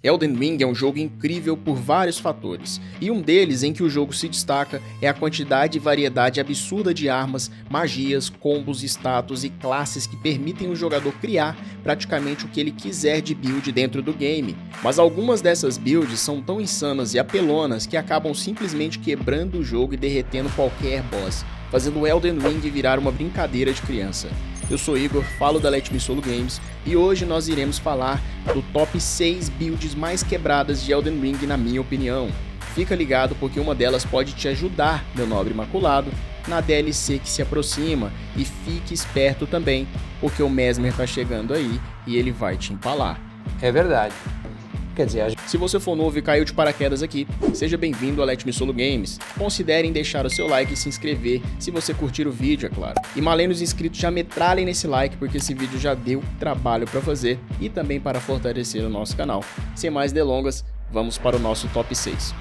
Elden Ring é um jogo incrível por vários fatores, e um deles em que o jogo se destaca é a quantidade e variedade absurda de armas, magias, combos, status e classes que permitem o jogador criar praticamente o que ele quiser de build dentro do game. Mas algumas dessas builds são tão insanas e apelonas que acabam simplesmente quebrando o jogo e derretendo qualquer boss, fazendo o Elden Ring virar uma brincadeira de criança. Eu sou Igor, falo da Let Me Solo Games e hoje nós iremos falar do top 6 builds mais quebradas de Elden Ring na minha opinião. Fica ligado porque uma delas pode te ajudar, meu nobre imaculado, na DLC que se aproxima, e fique esperto também, porque o Messmer tá chegando aí e ele vai te empalar. É verdade. Quer dizer, Se você for novo e caiu de paraquedas aqui, seja bem-vindo a Let Me Solo Games. Considerem deixar o seu like e se inscrever se você curtir o vídeo, é claro. E malenos inscritos já metralhem nesse like porque esse vídeo já deu trabalho para fazer e também para fortalecer o nosso canal. Sem mais delongas, vamos para o nosso top 6.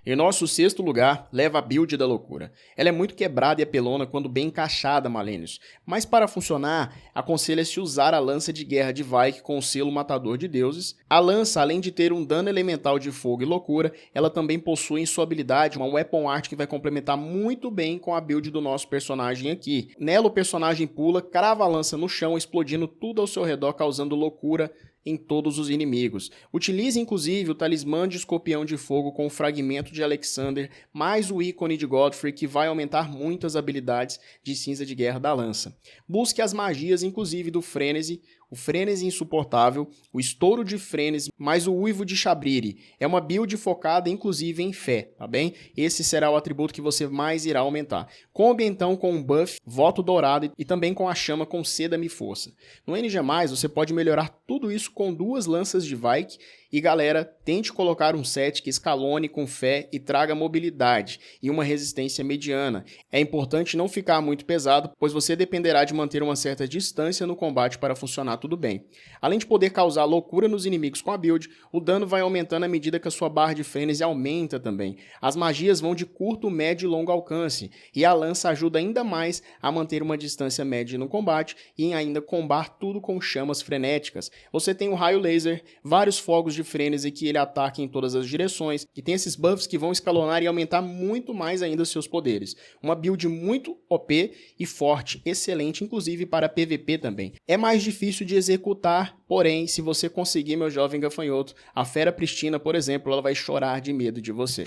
Em nosso sexto lugar, leva a build da loucura. Ela é muito quebrada e apelona quando bem encaixada, malênios. Mas para funcionar, aconselha-se usar a lança de guerra de Vaike com o selo matador de deuses. A lança, além de ter um dano elemental de fogo e loucura, ela também possui em sua habilidade uma weapon art que vai complementar muito bem com a build do nosso personagem aqui. Nela o personagem pula, crava a lança no chão, explodindo tudo ao seu redor, causando loucura em todos os inimigos. Utilize inclusive o talismã de escorpião de fogo com o fragmento de Alexander, mais o ícone de Godfrey, que vai aumentar muito as habilidades de cinza de guerra da lança. Busque as magias inclusive do Frenesi, o Frenesi insuportável, o estouro de Frenesi, mais o uivo de Shabriri. É uma build focada inclusive em fé, tá bem? Esse será o atributo que você mais irá aumentar. Combe então com um buff, voto dourado e também com a chama com Ceda-me Força. No NG+, você pode melhorar tudo isso com 2 lanças de Vaike. E galera, tente colocar um set que escalone com fé e traga mobilidade e uma resistência mediana. É importante não ficar muito pesado, pois você dependerá de manter uma certa distância no combate para funcionar tudo bem. Além de poder causar loucura nos inimigos com a build, o dano vai aumentando à medida que a sua barra de frenesi aumenta também. As magias vão de curto, médio e longo alcance, e a lança ajuda ainda mais a manter uma distância média no combate e em ainda combar tudo com chamas frenéticas. Você tem o raio laser, vários fogos de frenesi que ele ataca em todas as direções, e tem esses buffs que vão escalonar e aumentar muito mais ainda seus poderes. Uma build muito OP e forte, excelente inclusive para PVP também. É mais difícil de executar, porém, se você conseguir, meu jovem gafanhoto, a Fera Pristina, por exemplo, ela vai chorar de medo de você.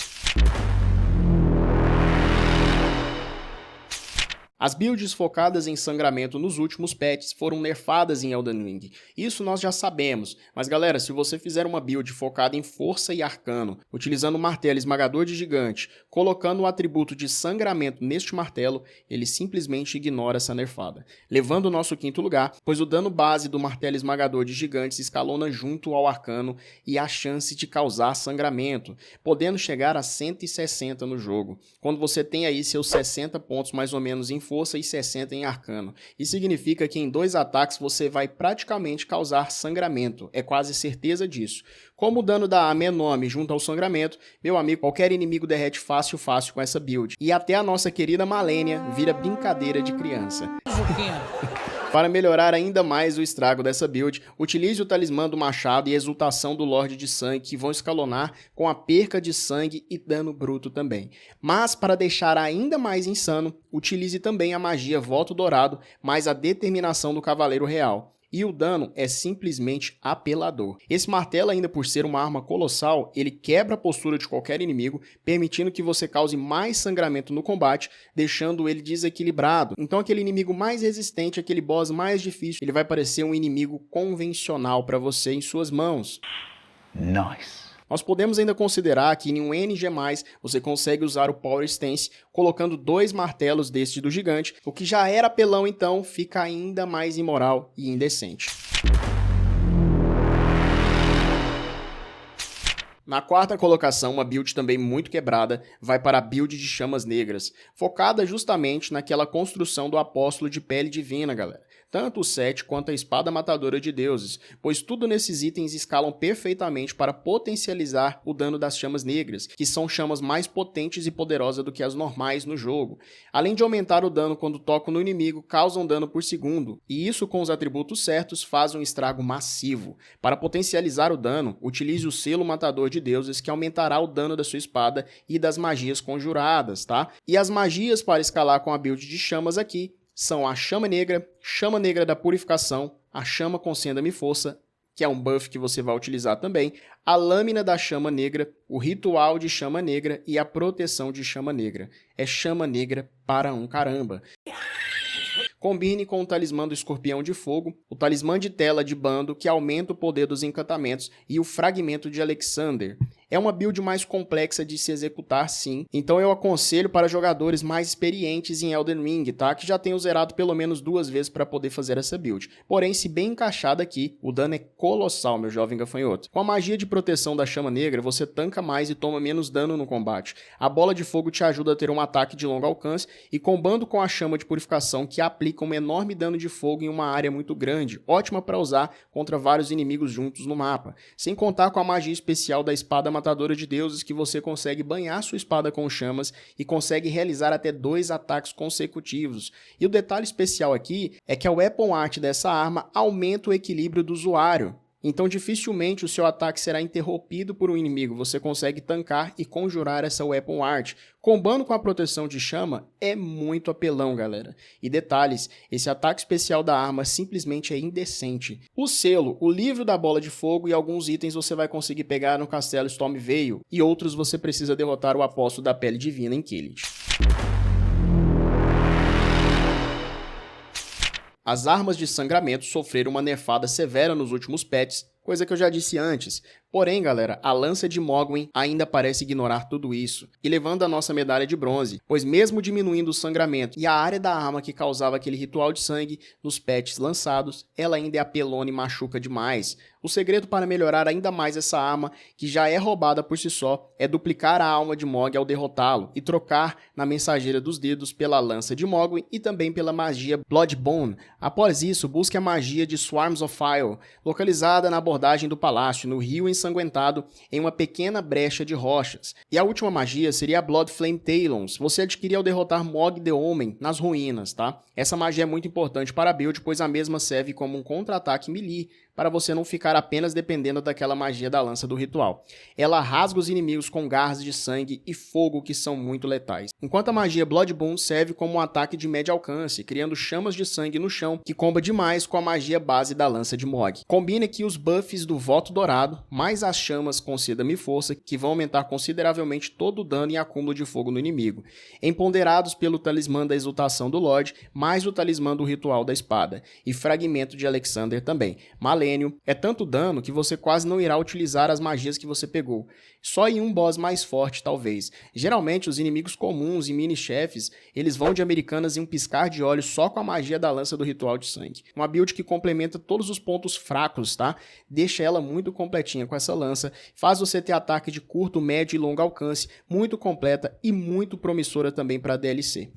As builds focadas em sangramento nos últimos patches foram nerfadas em Elden Ring. Isso nós já sabemos, mas galera, se você fizer uma build focada em força e arcano, utilizando o martelo esmagador de gigante, colocando o atributo de sangramento neste martelo, ele simplesmente ignora essa nerfada, levando o nosso quinto lugar, pois o dano base do martelo esmagador de gigantes escalona junto ao arcano e a chance de causar sangramento, podendo chegar a 160 no jogo, quando você tem aí seus 60 pontos mais ou menos em força e 60 em arcano. Isso significa que em 2 ataques você vai praticamente causar sangramento, é quase certeza disso. Como o dano da Amenome junto ao sangramento, meu amigo, qualquer inimigo derrete fácil com essa build. E até a nossa querida Malenia vira brincadeira de criança. Para melhorar ainda mais o estrago dessa build, utilize o talismã do machado e exultação do Lorde de Sangue, que vão escalonar com a perca de sangue e dano bruto também. Mas para deixar ainda mais insano, utilize também a magia Voto Dourado, mais a determinação do Cavaleiro Real. E o dano é simplesmente apelador. Esse martelo, ainda por ser uma arma colossal, ele quebra a postura de qualquer inimigo, permitindo que você cause mais sangramento no combate, deixando ele desequilibrado. Então aquele inimigo mais resistente, aquele boss mais difícil, ele vai parecer um inimigo convencional para você em suas mãos. nice. Nós podemos ainda considerar que em um NG+, você consegue usar o Power Stance, colocando 2 martelos deste do gigante, o que já era apelão então fica ainda mais imoral e indecente. Na quarta colocação, uma build também muito quebrada vai para a build de chamas negras, focada justamente naquela construção do apóstolo de pele divina, galera. tanto o set quanto a espada matadora de deuses, pois tudo nesses itens escalam perfeitamente para potencializar o dano das chamas negras, que são chamas mais potentes e poderosas do que as normais no jogo. Além de aumentar o dano quando tocam no inimigo, causam dano por segundo, e isso com os atributos certos faz um estrago massivo. Para potencializar o dano, utilize o selo matador de deuses, que aumentará o dano da sua espada e das magias conjuradas, tá? E as magias para escalar com a build de chamas aqui são a chama negra da purificação, a chama conceda-me força, que é um buff que você vai utilizar também, a lâmina da chama negra, o ritual de chama negra e a proteção de chama negra. É chama negra para um caramba. Combine com o talismã do escorpião de fogo, o talismã de tela de bando, que aumenta o poder dos encantamentos, e o fragmento de Alexander. É uma build mais complexa de se executar, sim, então eu aconselho para jogadores mais experientes em Elden Ring, tá? Que já tenham zerado pelo menos 2 vezes para poder fazer essa build. Porém, se bem encaixada aqui, o dano é colossal, meu jovem gafanhoto. Com a magia de proteção da chama negra, você tanca mais e toma menos dano no combate. A bola de fogo te ajuda a ter um ataque de longo alcance, e combando com a chama de purificação, que aplica um enorme dano de fogo em uma área muito grande, ótima para usar contra vários inimigos juntos no mapa. Sem contar com a magia especial da espada matadora de deuses, que você consegue banhar sua espada com chamas e consegue realizar até 2 ataques consecutivos. E o detalhe especial aqui é que a weapon art dessa arma aumenta o equilíbrio do usuário. Então dificilmente o seu ataque será interrompido por um inimigo, você consegue tancar e conjurar essa weapon art. Combando com a proteção de chama é muito apelão, galera. E detalhes, esse ataque especial da arma simplesmente é indecente. O selo, o livro da bola de fogo e alguns itens você vai conseguir pegar no castelo Stormveil, e outros você precisa derrotar o apóstolo da pele divina em Kilith. As armas de sangramento sofreram uma nerfada severa nos últimos patches, coisa que eu já disse antes. Porém, galera, a lança de Mogwin ainda parece ignorar tudo isso, e levando a nossa medalha de bronze, pois mesmo diminuindo o sangramento e a área da arma que causava aquele ritual de sangue nos patches lançados, ela ainda é apelona e machuca demais. O segredo para melhorar ainda mais essa arma, que já é roubada por si só, é duplicar a alma de Mog ao derrotá-lo e trocar na mensageira dos dedos pela lança de Mogwin e também pela magia Bloodbone. Após isso, busque a magia de Swarms of Fire, localizada na abordagem do palácio, no rio ensanguentado, em uma pequena brecha de rochas. E a última magia seria a Blood Flame Talons. Você adquirir ao derrotar Mog the Omen nas ruínas, tá? Essa magia é muito importante para a build, pois a mesma serve como um contra-ataque melee, para você não ficar apenas dependendo daquela magia da lança do ritual. Ela rasga os inimigos com garras de sangue e fogo que são muito letais. Enquanto a magia Bloodbone serve como um ataque de médio alcance, criando chamas de sangue no chão, que comba demais com a magia base da lança de Mog. Combine aqui os buffs do Voto Dourado, mais as chamas Conceda-me Força, que vão aumentar consideravelmente todo o dano e acúmulo de fogo no inimigo. Empoderados pelo talismã da exultação do Lorde, mais o talismã do ritual da espada, e fragmento de Alexander também. É tanto dano que você quase não irá utilizar as magias que você pegou. Só em um boss mais forte, talvez. Geralmente, os inimigos comuns e mini-chefes, eles vão de americanas em um piscar de olhos só com a magia da lança do ritual de sangue. Uma build que complementa todos os pontos fracos, tá? Deixa ela muito completinha com essa lança, faz você ter ataque de curto, médio e longo alcance, muito completa e muito promissora também para DLC.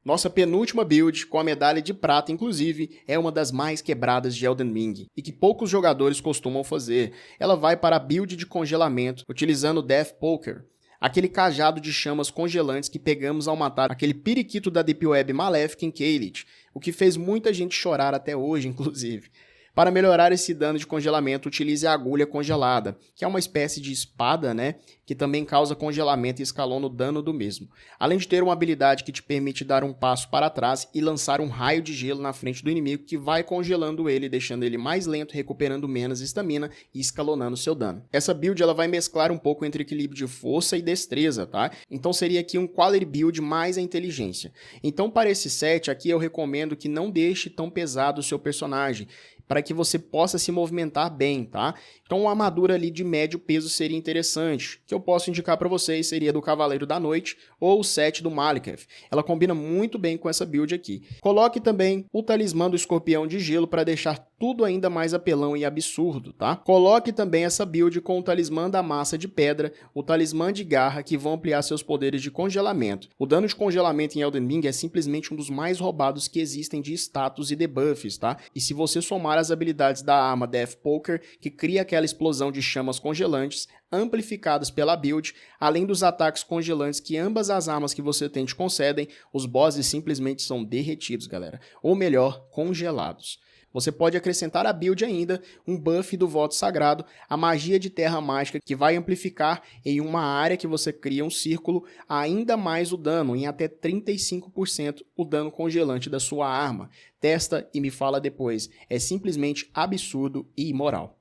Nossa penúltima build, com a medalha de prata inclusive, é uma das mais quebradas de Elden Ring, e que poucos jogadores costumam fazer. Ela vai para a build de congelamento, utilizando Death Poker, aquele cajado de chamas congelantes que pegamos ao matar aquele periquito da Deep Web maléfica em Kilith, o que fez muita gente chorar até hoje, inclusive. Para melhorar esse dano de congelamento, utilize a agulha congelada, que é uma espécie de espada, né, que também causa congelamento e escalona o dano do mesmo. Além de ter uma habilidade que te permite dar um passo para trás e lançar um raio de gelo na frente do inimigo que vai congelando ele, deixando ele mais lento, recuperando menos estamina e escalonando seu dano. Essa build ela vai mesclar um pouco entre equilíbrio de força e destreza, tá? Então seria aqui um quality build mais a inteligência. Então para esse set aqui eu recomendo que não deixe tão pesado o seu personagem, para que você possa se movimentar bem, tá? Então uma armadura ali de médio peso seria interessante, que eu posso indicar para vocês seria do Cavaleiro da Noite ou o set do Maliketh. Ela combina muito bem com essa build aqui. Coloque também o talismã do Escorpião de Gelo para deixar tudo ainda mais apelão e absurdo, tá? Coloque também essa build com o talismã da massa de pedra, o talismã de garra, que vão ampliar seus poderes de congelamento. O dano de congelamento em Elden Ring é simplesmente um dos mais roubados que existem de status e debuffs, tá? E se você somar as habilidades da arma Deathpoker, que cria aquela explosão de chamas congelantes, amplificadas pela build, além dos ataques congelantes que ambas as armas que você tem te concedem, os bosses simplesmente são derretidos, galera. Ou melhor, congelados. Você pode acrescentar à build ainda um buff do voto sagrado, a magia de terra mágica que vai amplificar em uma área que você cria um círculo ainda mais o dano, em até 35% o dano congelante da sua arma. Testa e me fala depois, é simplesmente absurdo e imoral.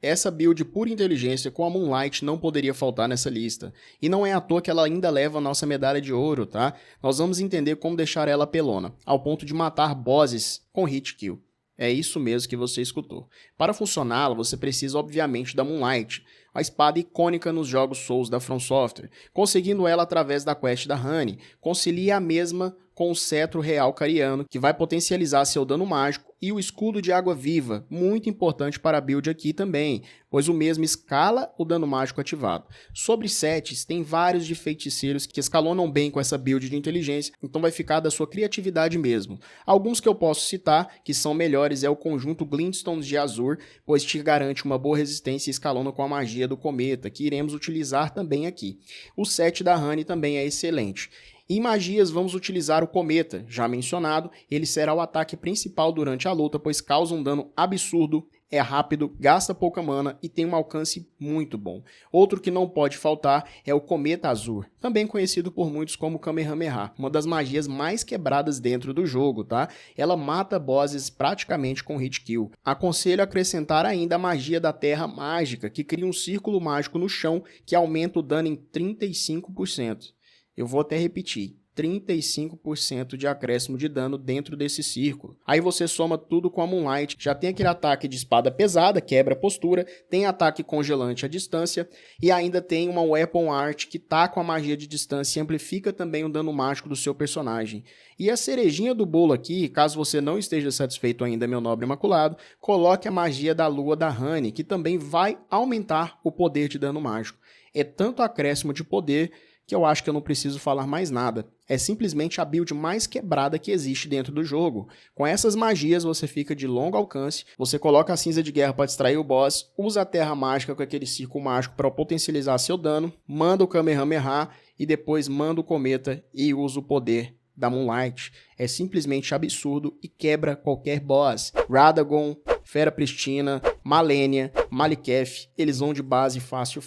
Essa build pura inteligência com a Moonlight não poderia faltar nessa lista. E não é à toa que ela ainda leva a nossa medalha de ouro, tá? Nós vamos entender como deixar ela apelona, ao ponto de matar bosses com hit kill. É isso mesmo que você escutou. Para funcioná-la, você precisa obviamente da Moonlight, a espada icônica nos jogos Souls da From Software. Conseguindo ela através da quest da Honey, concilia a mesma com o cetro real cariano, que vai potencializar seu dano mágico, e o escudo de água viva, muito importante para a build aqui também, pois o mesmo escala o dano mágico ativado. Sobre sets, tem vários de feiticeiros que escalonam bem com essa build de inteligência, então vai ficar da sua criatividade mesmo. Alguns que eu posso citar, que são melhores, é o conjunto Glintstones de Azur, pois te garante uma boa resistência e escalona com a magia do cometa, que iremos utilizar também aqui. O set da Honey também é excelente. Em magias, vamos utilizar o Cometa, já mencionado. Ele será o ataque principal durante a luta, pois causa um dano absurdo, é rápido, gasta pouca mana e tem um alcance muito bom. Outro que não pode faltar é o Cometa Azur, também conhecido por muitos como Kamehameha, uma das magias mais quebradas dentro do jogo, tá? Ela mata bosses praticamente com hit kill. Aconselho acrescentar ainda a magia da Terra Mágica, que cria um círculo mágico no chão que aumenta o dano em 35%. Eu vou até repetir, 35% de acréscimo de dano dentro desse círculo. Aí você soma tudo com a Moonlight, já tem aquele ataque de espada pesada, quebra a postura, tem ataque congelante à distância e ainda tem uma Weapon Art que tá com a magia de distância e amplifica também o dano mágico do seu personagem. E a cerejinha do bolo aqui, caso você não esteja satisfeito ainda, meu nobre imaculado, coloque a magia da lua da Honey, que também vai aumentar o poder de dano mágico. É tanto acréscimo de poder que eu acho que eu não preciso falar mais nada. É simplesmente a build mais quebrada que existe dentro do jogo. Com essas magias você fica de longo alcance, você coloca a cinza de guerra para distrair o boss, usa a terra mágica com aquele círculo mágico para potencializar seu dano, manda o Kamehameha e depois manda o cometa e usa o poder da Moonlight. É simplesmente absurdo e quebra qualquer boss. Radagon, Fera Pristina, Malenia, Maliketh, eles vão de base fácil.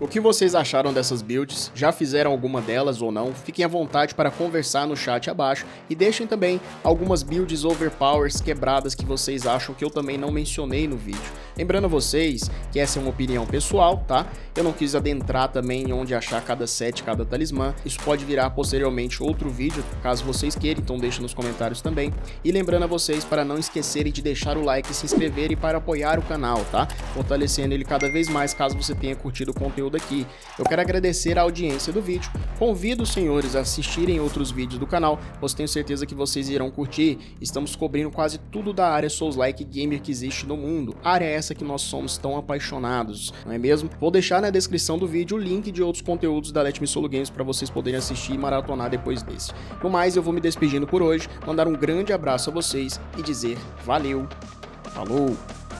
O que vocês acharam dessas builds? Já fizeram alguma delas ou não? Fiquem à vontade para conversar no chat abaixo e deixem também algumas builds overpowers quebradas que vocês acham que eu também não mencionei no vídeo. Lembrando a vocês que essa é uma opinião pessoal, tá? Eu não quis adentrar também em onde achar cada set, cada talismã. Isso pode virar posteriormente outro vídeo, caso vocês queiram, então deixa nos comentários também. E lembrando a vocês para não esquecerem de deixar o like e se inscreverem para apoiar o canal, tá? Fortalecendo ele cada vez mais caso você tenha curtido o conteúdo aqui. Eu quero agradecer a audiência do vídeo. Convido os senhores a assistirem outros vídeos do canal, pois tenho certeza que vocês irão curtir. Estamos cobrindo quase tudo da área Souls-like Gamer que existe no mundo. Área essa que nós somos tão apaixonados, não é mesmo? Vou deixar na descrição do vídeo o link de outros conteúdos da Let Me Solo Games para vocês poderem assistir e maratonar depois desse. No mais, eu vou me despedindo por hoje, mandar um grande abraço a vocês e dizer valeu, falou!